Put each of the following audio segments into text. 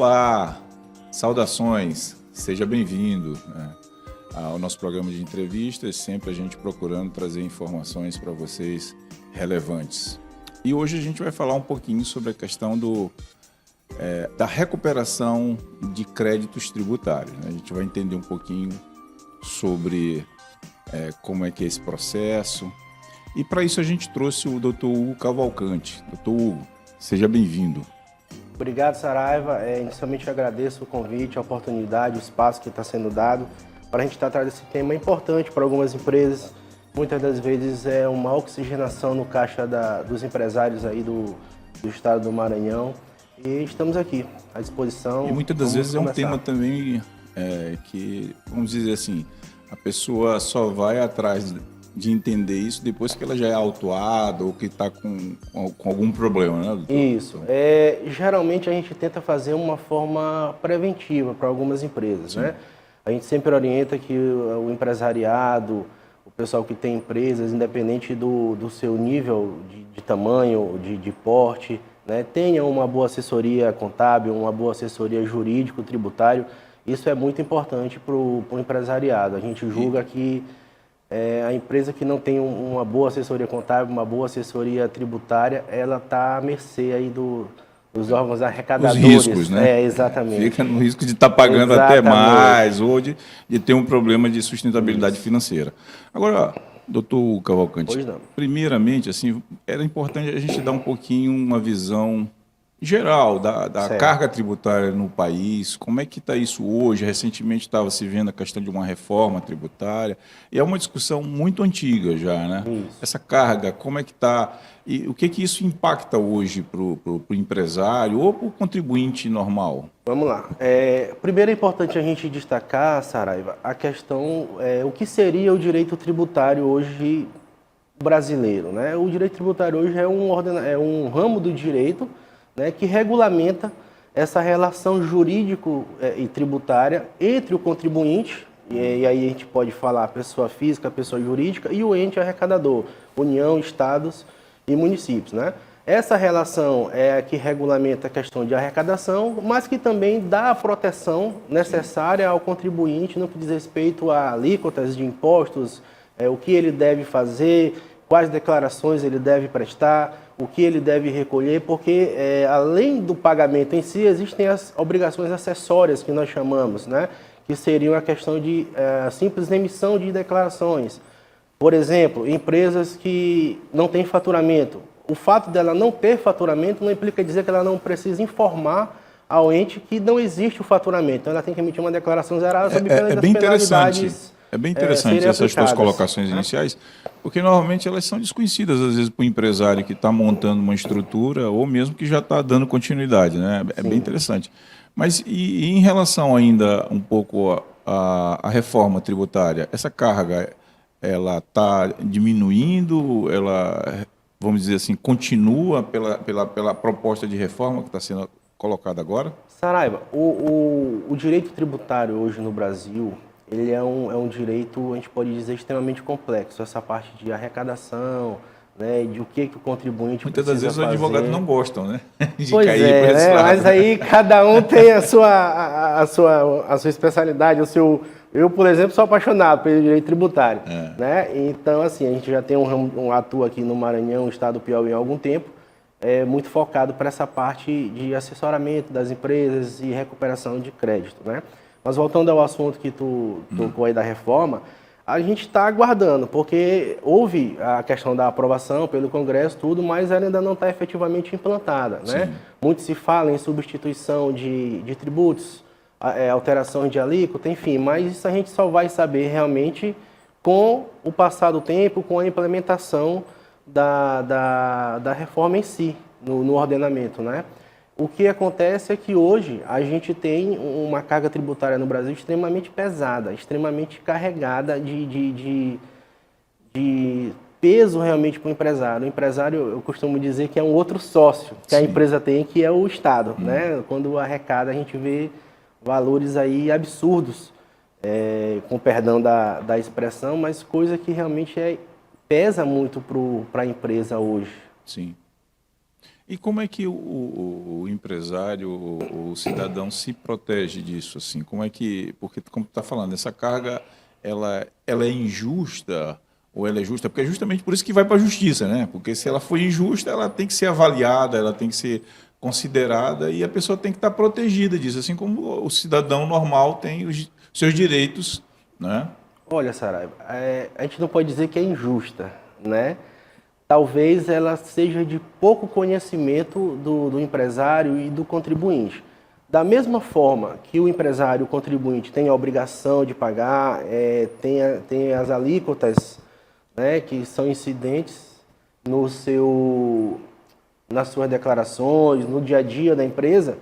Olá, saudações, seja bem-vindo ao nosso programa de entrevistas, sempre a gente procurando trazer informações para vocês relevantes. E hoje a gente vai falar um pouquinho sobre a questão da recuperação de créditos tributários, né? A gente vai entender um pouquinho sobre como é que é esse processo. E para isso a gente trouxe o Dr. Hugo Cavalcante. Dr. Hugo, seja bem-vindo. Obrigado, Saraiva. Inicialmente eu agradeço o convite, a oportunidade, o espaço que está sendo dado para a gente tratar desse tema importante para algumas empresas. Muitas das vezes é uma oxigenação no caixa dos empresários aí do estado do Maranhão. E estamos aqui à disposição. E muitas das vezes é um tema também que, vamos dizer assim, a pessoa só vai atrás de entender isso depois que ela já é autuada ou que está com algum problema, né, doutor? Isso. Geralmente a gente tenta fazer uma forma preventiva para algumas empresas, né? A gente sempre orienta que o empresariado, o pessoal que tem empresas, independente do seu nível de tamanho, de porte, né, tenha uma boa assessoria contábil, uma boa assessoria jurídico-tributário. Isso é muito importante para o empresariado. A gente julga que a empresa que não tem uma boa assessoria contábil, uma boa assessoria tributária, ela está à mercê aí dos órgãos arrecadadores. Os riscos, né? Exatamente. Fica no risco de estar pagando até mais ou de ter um problema de sustentabilidade financeira. Agora, doutor Cavalcante, primeiramente, assim, era importante a gente dar um pouquinho uma visão geral da carga tributária no país, como é que está isso hoje? Recentemente estava se vendo a questão de uma reforma tributária, e é uma discussão muito antiga já, né? Isso. Essa carga, como é que está? E o que isso impacta hoje para o empresário ou para o contribuinte normal? Vamos lá. Primeiro é importante a gente destacar, Saraiva, a questão, o que seria o direito tributário hoje brasileiro, né? O direito tributário hoje é um ramo do direito, né, que regulamenta essa relação jurídico e tributária entre o contribuinte, e aí a gente pode falar pessoa física, pessoa jurídica, e o ente arrecadador, União, Estados e municípios, né? Essa relação é a que regulamenta a questão de arrecadação, mas que também dá a proteção necessária ao contribuinte no que diz respeito a alíquotas de impostos, o que ele deve fazer, quais declarações ele deve prestar, o que ele deve recolher, porque além do pagamento em si, existem as obrigações acessórias que nós chamamos, né? Que seriam a questão de simples emissão de declarações. Por exemplo, empresas que não têm faturamento. O fato dela não ter faturamento não implica dizer que ela não precisa informar ao ente que não existe o faturamento. Então, ela tem que emitir uma declaração zerada sob pena das penalidades. É bem interessante essas suas colocações iniciais, porque normalmente elas são desconhecidas, às vezes, para o empresário que está montando uma estrutura ou mesmo que já está dando continuidade, né? É bem interessante. Mas e em relação ainda um pouco à reforma tributária, essa carga, ela está diminuindo, ela, vamos dizer assim, continua pela proposta de reforma que está sendo colocada agora? Saraiva, o direito tributário hoje no Brasil, ele é um direito, a gente pode dizer, extremamente complexo. Essa parte de arrecadação, né, de o que o contribuinte muitas das vezes fazer. Os advogados não gostam, né? De pois cair por esse lado. Mas aí cada um tem a sua especialidade. Eu, por exemplo, sou apaixonado pelo direito tributário. Né? Então, assim, a gente já tem um atua aqui no Maranhão, estado do Piauí, há algum tempo, muito focado para essa parte de assessoramento das empresas e recuperação de crédito, né? Mas voltando ao assunto que tu tocou aí da reforma, a gente está aguardando, porque houve a questão da aprovação pelo Congresso, tudo, mas ela ainda não está efetivamente implantada, né? Muito se fala em substituição de tributos, alterações de alíquota, enfim, mas isso a gente só vai saber realmente com o passar do tempo, com a implementação da reforma em si, no ordenamento, né? O que acontece é que hoje a gente tem uma carga tributária no Brasil extremamente pesada, extremamente carregada de peso realmente para o empresário. O empresário, eu costumo dizer que é um outro sócio que a empresa tem, que é o Estado, né? Quando arrecada, a gente vê valores aí absurdos, com perdão da expressão, mas coisa que realmente pesa muito para a empresa hoje. Sim. E como é que o empresário, o cidadão se protege disso? Assim? Como é que, porque como tu está falando, essa carga ela é injusta ou ela é justa? Porque é justamente por isso que vai para a justiça, né? Porque se ela for injusta, ela tem que ser avaliada, ela tem que ser considerada e a pessoa tem que estar protegida disso, assim como o cidadão normal tem os seus direitos, né? Olha, Saraiva, a gente não pode dizer que é injusta, né? Talvez ela seja de pouco conhecimento do empresário e do contribuinte. Da mesma forma que o empresário e o contribuinte têm a obrigação de pagar, tem as alíquotas, né, que são incidentes nas suas declarações, no dia a dia da empresa,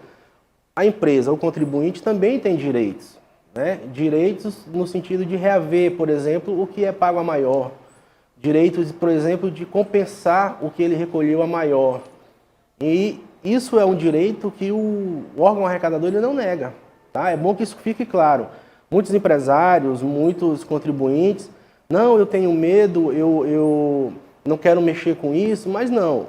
a empresa, o contribuinte também tem direitos, né? Direitos no sentido de reaver, por exemplo, o que é pago a maior. Direitos, por exemplo, de compensar o que ele recolheu a maior. E isso é um direito que o órgão arrecadador ele não nega. Tá? É bom que isso fique claro. Muitos empresários, muitos contribuintes, não, eu tenho medo, eu não quero mexer com isso, mas não,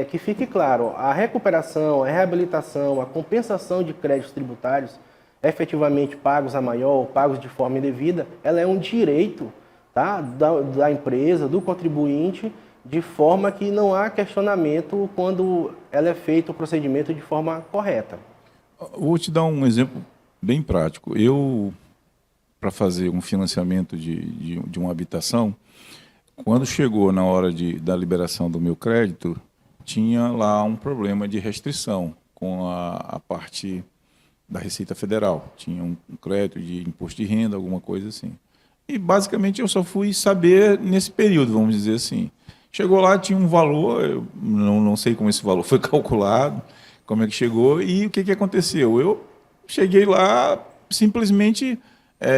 que fique claro, a recuperação, a reabilitação, a compensação de créditos tributários efetivamente pagos a maior ou pagos de forma indevida, ela é um direito, tá, da empresa, do contribuinte, de forma que não há questionamento quando ela é feito o procedimento de forma correta. Vou te dar um exemplo bem prático. Eu, para fazer um financiamento de uma habitação, quando chegou na hora da liberação do meu crédito, tinha lá um problema de restrição com a parte da Receita Federal. Tinha um crédito de imposto de renda, alguma coisa assim. E, basicamente, eu só fui saber nesse período, vamos dizer assim. Chegou lá, tinha um valor, eu não sei como esse valor foi calculado, como é que chegou, e o que aconteceu? Eu cheguei lá, simplesmente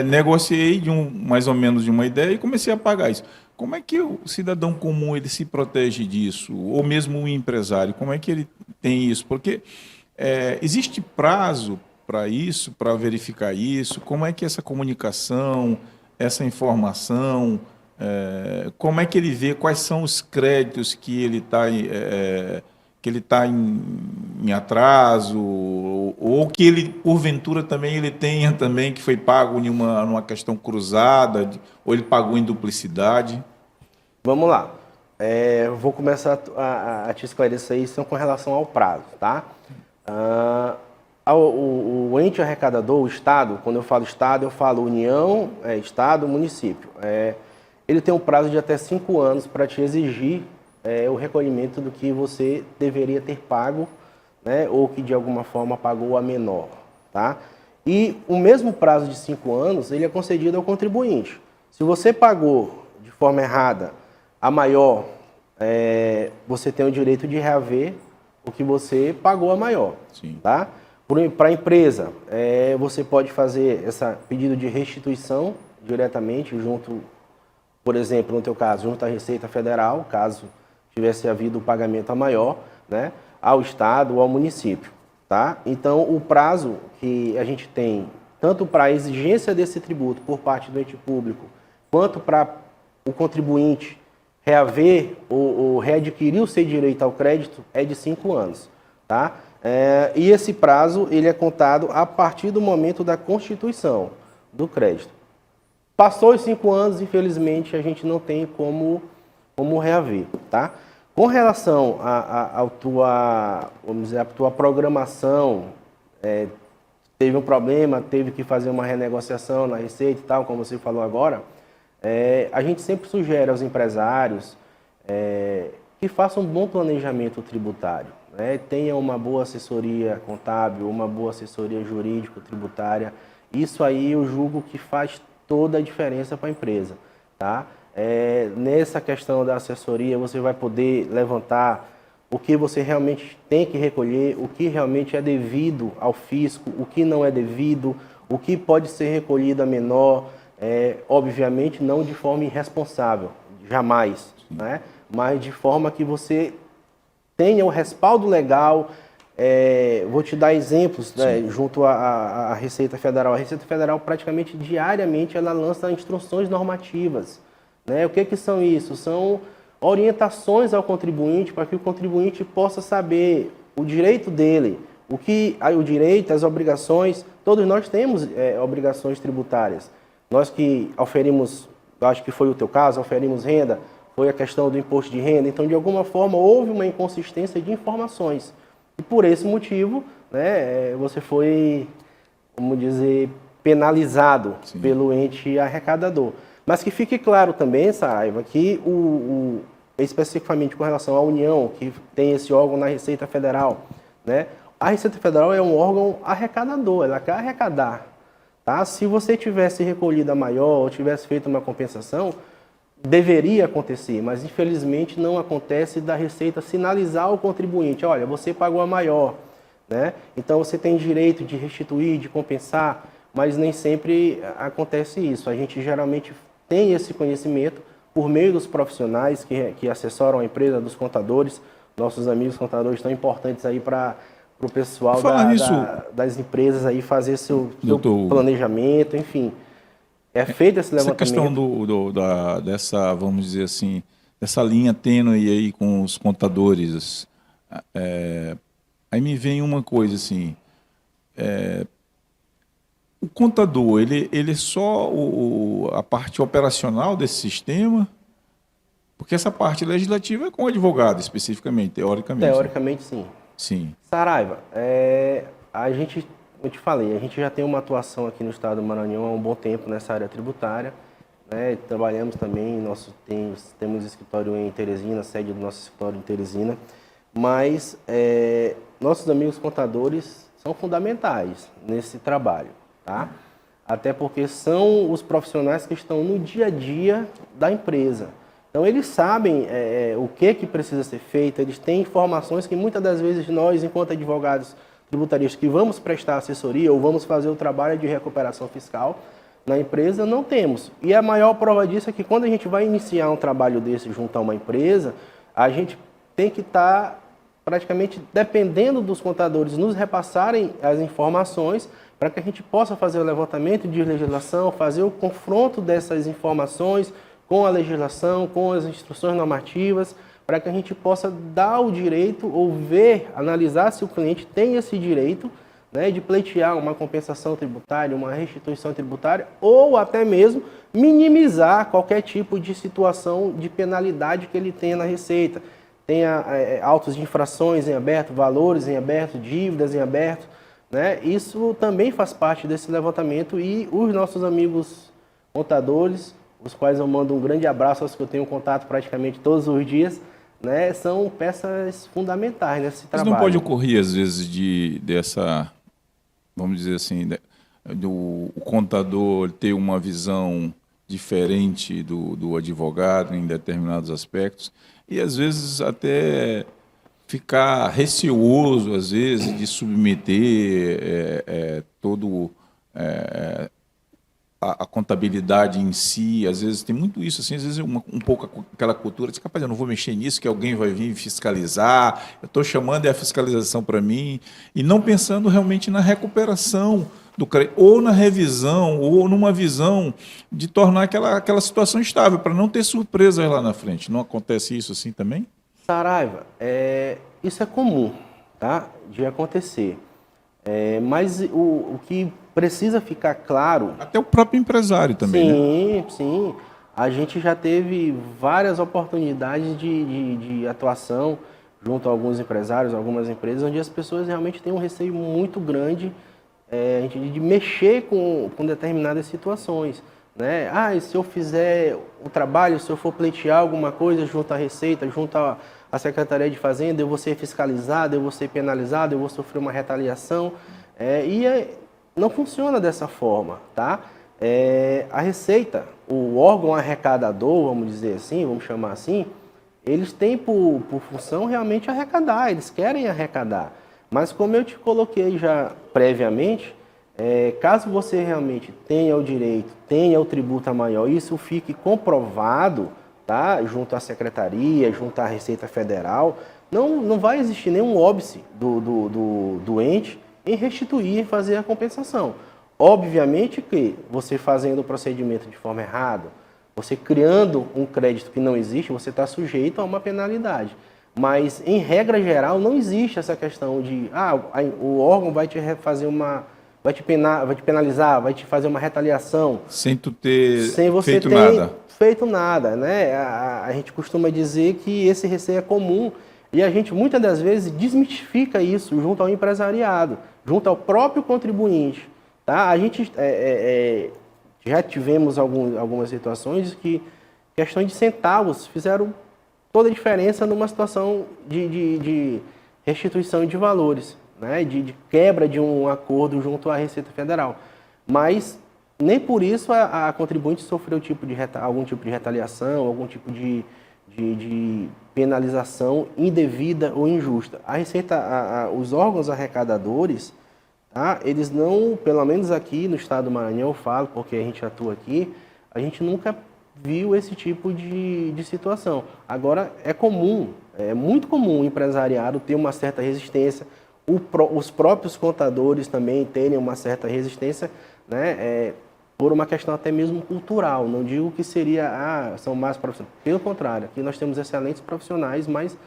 negociei mais ou menos de uma ideia e comecei a pagar isso. Como é que o cidadão comum ele se protege disso? Ou mesmo o empresário, como é que ele tem isso? Porque existe prazo para isso, para verificar isso? Como é que essa comunicação, essa informação, como é que ele vê quais são os créditos que ele está em atraso, ou que ele, porventura, também ele tenha também que foi pago numa questão cruzada, ou ele pagou em duplicidade? Vamos lá. Vou começar a te esclarecer isso com relação ao prazo, tá? O ente arrecadador, o Estado, quando eu falo Estado, eu falo União, Estado, município. Ele tem um prazo de até 5 anos para te exigir o recolhimento do que você deveria ter pago, né, ou que de alguma forma pagou a menor. Tá? E o mesmo prazo de 5 anos ele é concedido ao contribuinte. Se você pagou de forma errada a maior, você tem o direito de reaver o que você pagou a maior. Sim. Tá? Para a empresa, você pode fazer esse pedido de restituição diretamente junto, por exemplo, no teu caso, junto à Receita Federal, caso tivesse havido o pagamento a maior, né, ao Estado ou ao município. Tá? Então, o prazo que a gente tem, tanto para a exigência desse tributo por parte do ente público, quanto para o contribuinte reaver ou readquirir o seu direito ao crédito, é de 5 anos. Tá? E esse prazo ele é contado a partir do momento da constituição do crédito. Passou os 5 anos, infelizmente, a gente não tem como reaver. Tá? Com relação à tua programação, teve um problema, teve que fazer uma renegociação na Receita e tal, como você falou agora, a gente sempre sugere aos empresários que façam um bom planejamento tributário, né? Tenham uma boa assessoria contábil, uma boa assessoria jurídico-tributária. Isso aí eu julgo que faz toda a diferença para a empresa. Tá? Nessa questão da assessoria, você vai poder levantar o que você realmente tem que recolher, o que realmente é devido ao fisco, o que não é devido, o que pode ser recolhido a menor, obviamente não de forma irresponsável, jamais, né? Mas de forma que você tenha o respaldo legal. Vou te dar exemplos, né, junto à Receita Federal. A Receita Federal praticamente diariamente ela lança instruções normativas. Né? O que são isso? São orientações ao contribuinte para que o contribuinte possa saber o direito dele, o direito, as obrigações. Todos nós temos obrigações tributárias. Nós que oferimos, acho que foi o teu caso, oferimos renda, foi a questão do imposto de renda. Então, de alguma forma, houve uma inconsistência de informações. E por esse motivo, né, você foi, vamos dizer, penalizado Sim. pelo ente arrecadador. Mas que fique claro também, Saraiva, que especificamente com relação à União, que tem esse órgão na Receita Federal, né? A Receita Federal é um órgão arrecadador, ela quer arrecadar. Tá? Se você tivesse recolhido a maior ou tivesse feito uma compensação, deveria acontecer, mas infelizmente não acontece da Receita sinalizar ao contribuinte, olha, você pagou a maior, né? Então você tem direito de restituir, de compensar, mas nem sempre acontece isso. A gente geralmente tem esse conhecimento por meio dos profissionais que assessoram a empresa, dos contadores. Nossos amigos contadores estão importantes aí para o pessoal das empresas aí fazer seu planejamento, enfim. É feito esse levantamento. Essa questão dessa, vamos dizer assim, dessa linha tênue aí com os contadores, aí me vem uma coisa assim, o contador, ele é só a parte operacional desse sistema, porque essa parte legislativa é com o advogado especificamente, teoricamente. Teoricamente, sim. Sim. Saraiva, eu te falei, a gente já tem uma atuação aqui no estado do Maranhão há um bom tempo nessa área tributária, né? Trabalhamos também, temos escritório em Teresina, sede do nosso escritório em Teresina, mas nossos amigos contadores são fundamentais nesse trabalho, tá? Até porque são os profissionais que estão no dia a dia da empresa. Então, eles sabem o que precisa ser feito, eles têm informações que muitas das vezes nós, enquanto advogados tributaristas, que vamos prestar assessoria ou vamos fazer o trabalho de recuperação fiscal na empresa, não temos. E a maior prova disso é que quando a gente vai iniciar um trabalho desse junto a uma empresa, a gente tem que estar praticamente dependendo dos contadores nos repassarem as informações para que a gente possa fazer o levantamento de legislação, fazer o confronto dessas informações com a legislação, com as instruções normativas, para que a gente possa dar o direito ou analisar se o cliente tem esse direito, né, de pleitear uma compensação tributária, uma restituição tributária, ou até mesmo minimizar qualquer tipo de situação de penalidade que ele tenha na Receita. Tenha autos de infrações em aberto, valores em aberto, dívidas em aberto, né? Isso também faz parte desse levantamento e os nossos amigos contadores, os quais eu mando um grande abraço, aos que eu tenho contato praticamente todos os dias, né, são peças fundamentais nesse trabalho. Mas não pode ocorrer, às vezes, dessa, vamos dizer assim, o contador ter uma visão diferente do advogado em determinados aspectos e, às vezes, até ficar receoso, às vezes, de submeter todo... a contabilidade em si, às vezes tem muito isso, assim, às vezes um pouco aquela cultura de capaz, eu não vou mexer nisso, que alguém vai vir fiscalizar, eu estou chamando a fiscalização para mim, e não pensando realmente na recuperação do crédito, ou na revisão, ou numa visão de tornar aquela situação estável, para não ter surpresas lá na frente. Não acontece isso assim também? Saraiva, isso é comum, tá, de acontecer. Mas o que precisa ficar claro... Até o próprio empresário também, sim, né? Sim, a gente já teve várias oportunidades de atuação junto a alguns empresários, algumas empresas, onde as pessoas realmente têm um receio muito grande de mexer com determinadas situações, né? E se eu fizer o trabalho, se eu for pleitear alguma coisa junto à Receita, junto à Secretaria de Fazenda, eu vou ser fiscalizado, eu vou ser penalizado, eu vou sofrer uma retaliação. Não funciona dessa forma, tá? A Receita, o órgão arrecadador, vamos dizer assim, vamos chamar assim, eles têm por função realmente arrecadar, eles querem arrecadar. Mas como eu te coloquei já previamente, caso você realmente tenha o direito, tenha o tributo a maior, isso fique comprovado, tá? Junto à Secretaria, junto à Receita Federal, não vai existir nenhum óbice do ente em restituir e fazer a compensação. Obviamente que você fazendo o procedimento de forma errada, Você criando um crédito que não existe, você está sujeito a uma penalidade. Mas, em regra geral, não existe essa questão de o órgão vai te fazer vai te penalizar, vai te fazer uma retaliação. Sem tu ter sem você feito ter nada. feito nada, né? A gente costuma dizer que esse receio é comum e a gente, muitas das vezes, desmistifica isso junto ao empresariado, junto ao próprio contribuinte. Tá? A gente já tivemos algumas situações que questões de centavos fizeram toda a diferença numa situação de restituição de valores, né? De quebra de um acordo junto à Receita Federal. Mas nem por isso a contribuinte sofreu algum tipo de retaliação, algum tipo de penalização indevida ou injusta. A Receita, os órgãos arrecadadores, tá? Eles não, pelo menos aqui no estado do Maranhão, eu falo porque a gente atua aqui, a gente nunca viu esse tipo de situação. Agora, é muito comum o empresariado ter uma certa resistência, os próprios contadores também terem uma certa resistência, né, por uma questão até mesmo cultural. Não digo que são mais profissionais. Pelo contrário, aqui nós temos excelentes profissionais, mas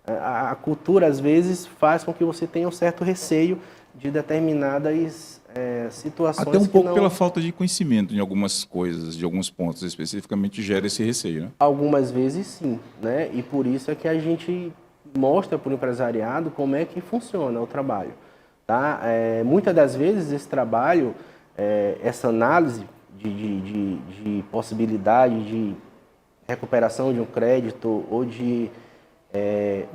a cultura, às vezes, faz com que você tenha um certo receio de determinadas situações. Até um pouco pela falta de conhecimento em algumas coisas, de alguns pontos especificamente, gera esse receio, né? Algumas vezes sim, né? E por isso é que a gente mostra para o empresariado como é que funciona o trabalho. Tá? Muitas das vezes esse trabalho, essa análise de possibilidade de recuperação de um crédito ou de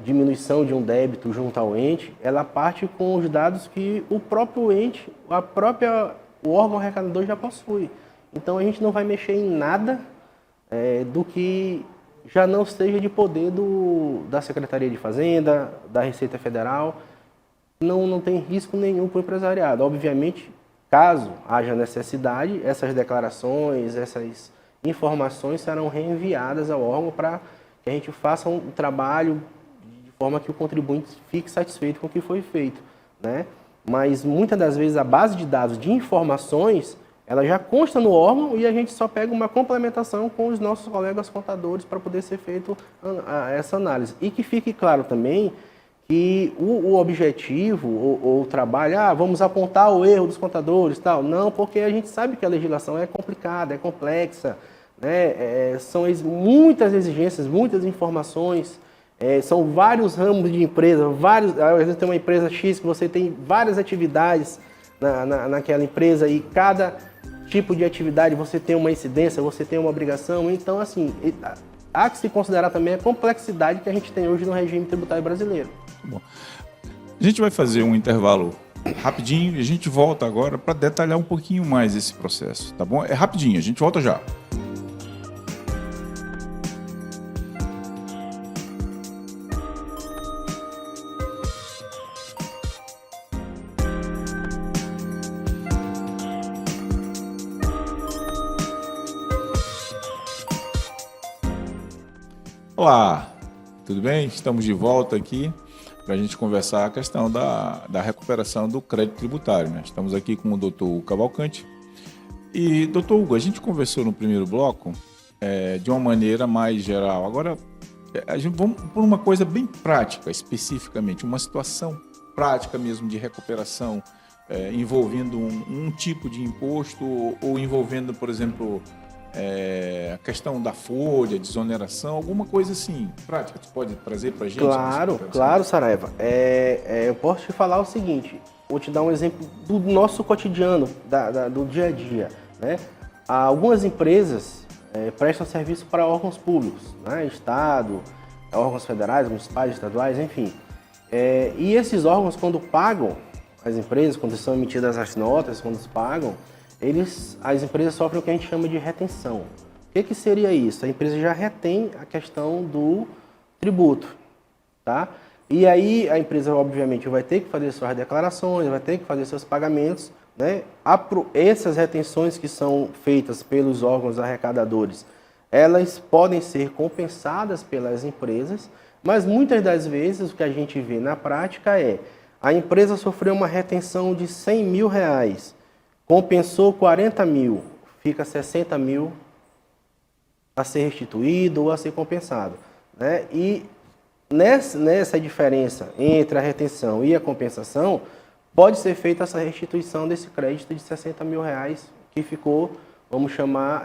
diminuição de um débito junto ao ente, ela parte com os dados que o próprio ente, o órgão arrecadador já possui. Então a gente não vai mexer em nada do que já não seja de poder da Secretaria de Fazenda, da Receita Federal. Não tem risco nenhum para o empresariado. Obviamente, caso haja necessidade, essas declarações, essas informações serão reenviadas ao órgão para que a gente faça um trabalho de forma que o contribuinte fique satisfeito com o que foi feito, né? Mas muitas das vezes a base de dados de informações, ela já consta no órgão e a gente só pega uma complementação com os nossos colegas contadores para poder ser feito essa análise. E que fique claro também que o objetivo ou o trabalho, vamos apontar o erro dos contadores, tal, não, porque a gente sabe que a legislação é complicada, é complexa, né? São muitas exigências, muitas informações, são vários ramos de empresa, às vezes tem uma empresa X que você tem várias atividades naquela empresa e cada tipo de atividade você tem uma incidência, você tem uma obrigação. Então, assim, há que se considerar também a complexidade que a gente tem hoje no regime tributário brasileiro. Bom, a gente vai fazer um intervalo rapidinho e a gente volta agora para detalhar um pouquinho mais esse processo, tá bom? É rapidinho, a gente volta já. Olá, tudo bem? Estamos de volta aqui para a gente conversar a questão da recuperação do crédito tributário, né? Estamos aqui com o doutor Hugo Cavalcante. E, doutor Hugo, a gente conversou no primeiro bloco de uma maneira mais geral. Agora, vamos por uma coisa bem prática, especificamente, uma situação prática mesmo de recuperação, envolvendo um tipo de imposto ou envolvendo, por exemplo, a questão da folha, de exoneração, alguma coisa assim, prática, tu pode trazer para a gente? Claro, Saraiva. Eu posso te falar o seguinte, vou te dar um exemplo do nosso cotidiano, do dia a dia, né? Algumas empresas prestam serviço para órgãos públicos, né? Estado, órgãos federais, municipais, estaduais, enfim. E esses órgãos, quando pagam as empresas, quando são emitidas as notas, quando eles pagam, as empresas sofrem o que a gente chama de retenção. O que seria isso? A empresa já retém a questão do tributo, tá? E aí a empresa, obviamente, vai ter que fazer suas declarações, vai ter que fazer seus pagamentos, né? Essas retenções que são feitas pelos órgãos arrecadadores, elas podem ser compensadas pelas empresas, mas muitas das vezes o que a gente vê na prática a empresa sofreu uma retenção de R$100 mil, compensou 40 mil, fica 60 mil a ser restituído ou a ser compensado, né? E nessa diferença entre a retenção e a compensação, pode ser feita essa restituição desse crédito de R$60 mil que ficou, vamos chamar,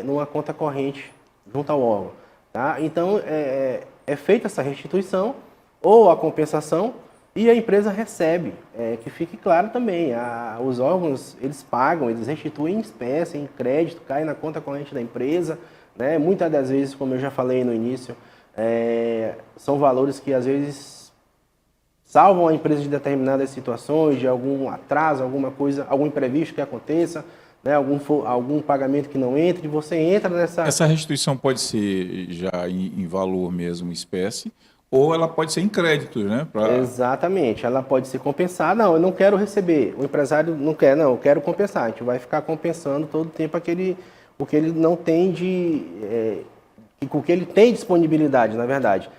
numa conta corrente junto ao órgão. Tá? Então, é feita essa restituição ou a compensação e a empresa recebe. Que fique claro também, os órgãos, eles pagam, eles restituem em espécie, em crédito, cai na conta corrente da empresa. Né? Muitas das vezes, como eu já falei no início, são valores que às vezes salvam a empresa de determinadas situações, de algum atraso, alguma coisa, algum imprevisto que aconteça, né? Algum pagamento que não entre, você entra nessa... Essa restituição pode ser já em valor mesmo, em espécie, ou ela pode ser em créditos, né? Exatamente, ela pode ser compensada. Não, eu não quero receber, o empresário não quer, não, eu quero compensar. A gente vai ficar compensando todo o tempo o que ele não tem o que ele tem disponibilidade, na verdade.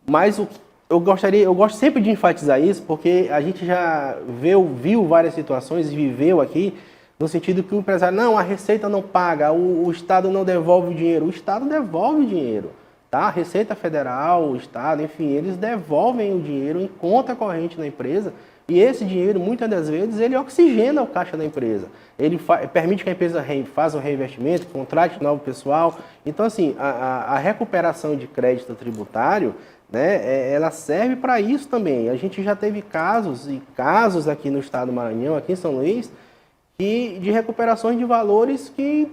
Mas eu gosto sempre de enfatizar isso, porque a gente já viu várias situações e viveu aqui, no sentido que o empresário, não, a Receita não paga, o Estado não devolve o dinheiro. O Estado devolve o dinheiro, tá? A Receita Federal, o Estado, enfim, eles devolvem o dinheiro em conta corrente na empresa, e esse dinheiro, muitas das vezes, ele oxigena o caixa da empresa. Ele permite que a empresa faça um reinvestimento, contrate novo pessoal. Então, assim, a recuperação de crédito tributário, né, ela serve para isso também. A gente já teve casos aqui no estado do Maranhão, aqui em São Luís, de recuperações de valores que,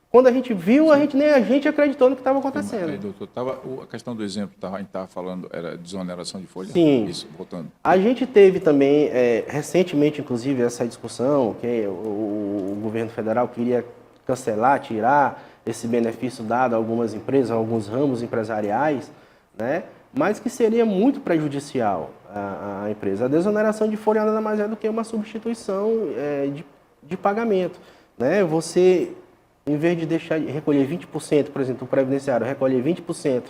quando a gente viu, nem a gente acreditou no que estava acontecendo. Aí, doutor, a questão do exemplo, a gente estava falando, era desoneração de folha? Sim. Isso, voltando. A gente teve também, recentemente, inclusive, essa discussão, que o governo federal queria cancelar, tirar esse benefício dado a algumas empresas, a alguns ramos empresariais, né? Mas que seria muito prejudicial à empresa. A desoneração de folha nada mais é do que uma substituição de pagamento, né? Você, em vez de recolher 20%, por exemplo, o previdenciário recolher 20%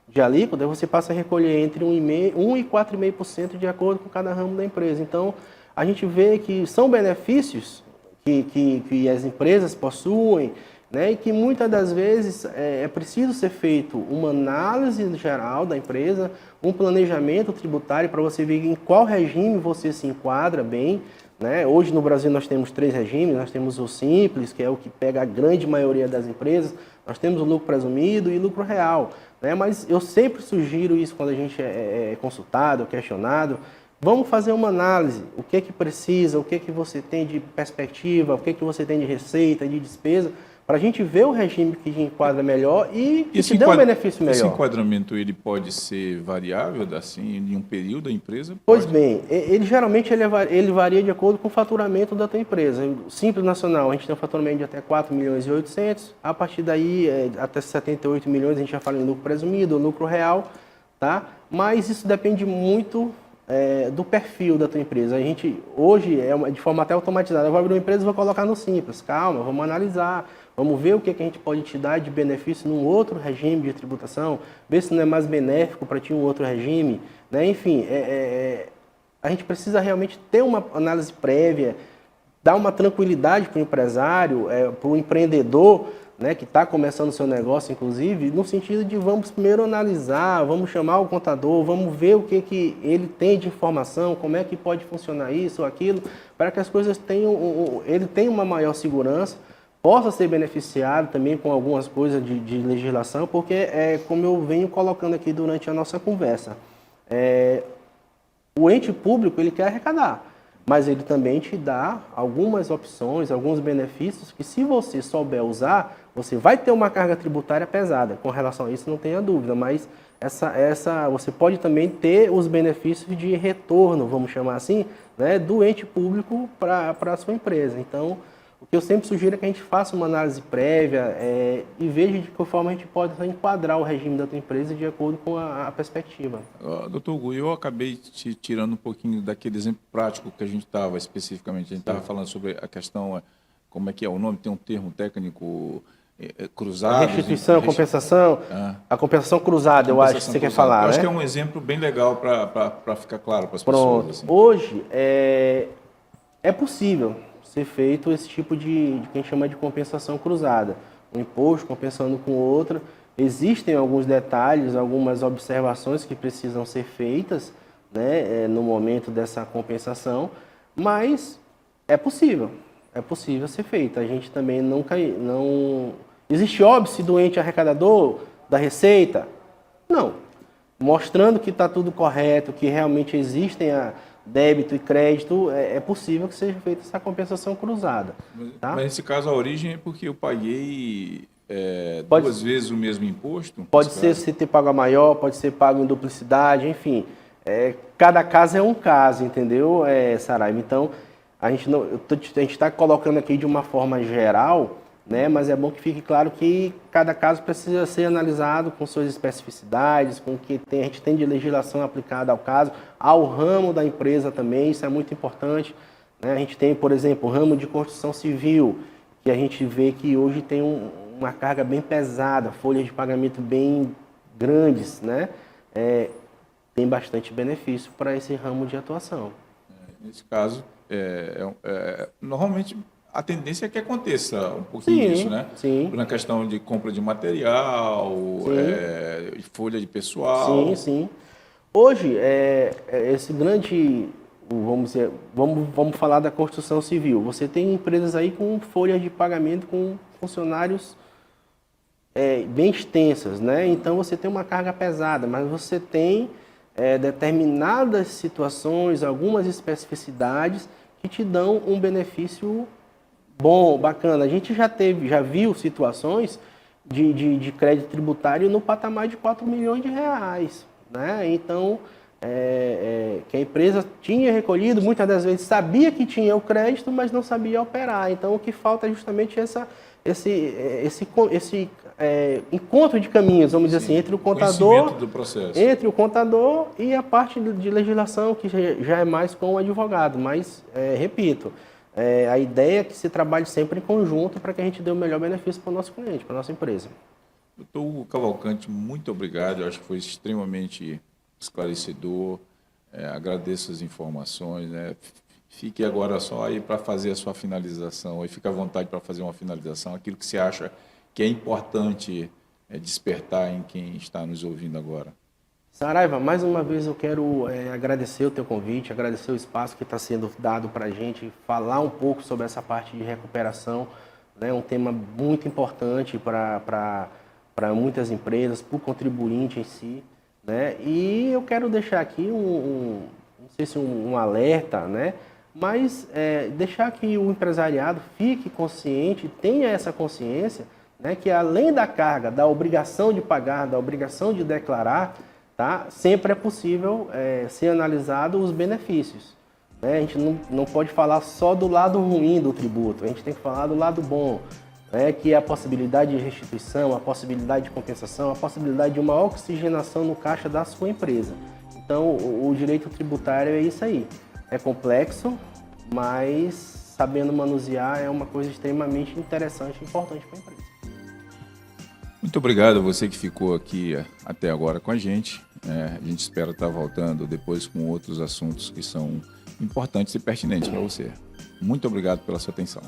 de alíquota, você passa a recolher entre 1 e 4,5% de acordo com cada ramo da empresa. Então, a gente vê que são benefícios que as empresas possuem, né, e que muitas das vezes é preciso ser feito uma análise geral da empresa, um planejamento tributário para você ver em qual regime você se enquadra bem. Né? Hoje no Brasil nós temos 3 regimes, nós temos o simples, que é o que pega a grande maioria das empresas, nós temos o lucro presumido e lucro real. Né? Mas eu sempre sugiro isso quando a gente é consultado, questionado. Vamos fazer uma análise, o que precisa, o que você tem de perspectiva, o que você tem de receita, de despesa, para a gente ver o regime que enquadra melhor e que te dê um benefício melhor. Esse enquadramento ele pode ser variável, assim, em um período da empresa? Pois bem, ele geralmente ele varia de acordo com o faturamento da tua empresa. O Simples Nacional, a gente tem um faturamento de até 4 milhões e 800, a partir daí até 78 milhões a gente já fala em lucro presumido, lucro real, tá? Mas isso depende muito do perfil da tua empresa. A gente, hoje, de forma até automatizada, eu vou abrir uma empresa e vou colocar no Simples. Calma, vamos analisar, vamos ver o que a gente pode te dar de benefício num outro regime de tributação, ver se não é mais benéfico para ti um outro regime. Né? Enfim, a gente precisa realmente ter uma análise prévia, dar uma tranquilidade para o empresário, para o empreendedor, né, que está começando o seu negócio, inclusive, no sentido de vamos primeiro analisar, vamos chamar o contador, vamos ver o que ele tem de informação, como é que pode funcionar isso ou aquilo, para que as coisas ele tenha uma maior segurança, possa ser beneficiado também com algumas coisas de legislação, porque como eu venho colocando aqui durante a nossa conversa, o ente público ele quer arrecadar, mas ele também te dá algumas opções, alguns benefícios que, se você souber usar, você vai ter uma carga tributária pesada. Com relação a isso, não tenha dúvida, mas você pode também ter os benefícios de retorno, vamos chamar assim, né, do ente público para a sua empresa. Então, o que eu sempre sugiro é que a gente faça uma análise prévia e veja de que forma a gente pode enquadrar o regime da tua empresa de acordo com a perspectiva. Doutor Hugo, eu acabei te tirando um pouquinho daquele exemplo prático que a gente estava especificamente. A gente estava falando sobre a questão, como é que é o nome, tem um termo técnico, cruzado. Restituição, compensação. A compensação cruzada, eu acho que você quer falar. Eu acho né? que é um exemplo bem legal para ficar claro para as pessoas. Assim. Hoje, é possível ser feito esse tipo de que a gente chama de compensação cruzada. um imposto, compensando com outro. Existem alguns detalhes, algumas observações que precisam ser feitas, né, no momento dessa compensação, mas é possível ser feito. A gente também não... Existe óbice do ente arrecadador, da Receita? Não. Mostrando que está tudo correto, que realmente existem débito e crédito, é possível que seja feita essa compensação cruzada. Tá? Mas nesse caso a origem é porque eu paguei duas vezes o mesmo imposto? Pode ser se ter pago a maior, pode ser pago em duplicidade, enfim. Cada caso é um caso, entendeu, Saraiva? Então, a gente está colocando aqui de uma forma geral, né? Mas é bom que fique claro que cada caso precisa ser analisado com suas especificidades, com o que a gente tem de legislação aplicada ao caso, ao ramo da empresa também, isso é muito importante, né? A gente tem, por exemplo, o ramo de construção civil, que a gente vê que hoje tem uma carga bem pesada, folhas de pagamento bem grandes, né? Tem bastante benefício para esse ramo de atuação. Nesse caso, normalmente a tendência é que aconteça um pouquinho disso, né? Sim. Na questão de compra de material, folha de pessoal. Sim, sim. Hoje, esse grande, vamos falar da construção civil. Você tem empresas aí com folhas de pagamento com funcionários bem extensas, né? Então você tem uma carga pesada, mas você tem determinadas situações, algumas especificidades que te dão um benefício bom, bacana. A gente já viu situações de crédito tributário no patamar de 4 milhões de reais, né? Então, que a empresa tinha recolhido, muitas das vezes sabia que tinha o crédito, mas não sabia operar. Então, o que falta é justamente esse encontro de caminhos, vamos dizer assim, entre o contador, do processo. Entre o contador e a parte de legislação, que já é mais com o advogado. Mas, repito, a ideia é que se trabalhe sempre em conjunto para que a gente dê o melhor benefício para o nosso cliente, para a nossa empresa. Doutor Cavalcante, muito obrigado. Eu acho que foi extremamente esclarecedor. Agradeço as informações, né? Fique agora só aí para fazer a sua finalização. Fique à vontade para fazer uma finalização. Aquilo que você acha que é importante despertar em quem está nos ouvindo agora. Saraiva, mais uma vez eu quero agradecer o teu convite, agradecer o espaço que está sendo dado para a gente falar um pouco sobre essa parte de recuperação, né? Um tema muito importante para muitas empresas, para o contribuinte em si, né? E eu quero deixar aqui não sei se um alerta, né? Mas deixar que o empresariado fique consciente, tenha essa consciência, né? Que além da carga, da obrigação de pagar, da obrigação de declarar, tá? Sempre é possível ser analisado os benefícios, né? A gente não pode falar só do lado ruim do tributo, a gente tem que falar do lado bom, né? Que é a possibilidade de restituição, a possibilidade de compensação, a possibilidade de uma oxigenação no caixa da sua empresa. Então, o direito tributário é isso aí. É complexo, mas sabendo manusear é uma coisa extremamente interessante e importante para a empresa. Muito obrigado a você que ficou aqui até agora com a gente. A gente espera estar voltando depois com outros assuntos que são importantes e pertinentes para você. Muito obrigado pela sua atenção.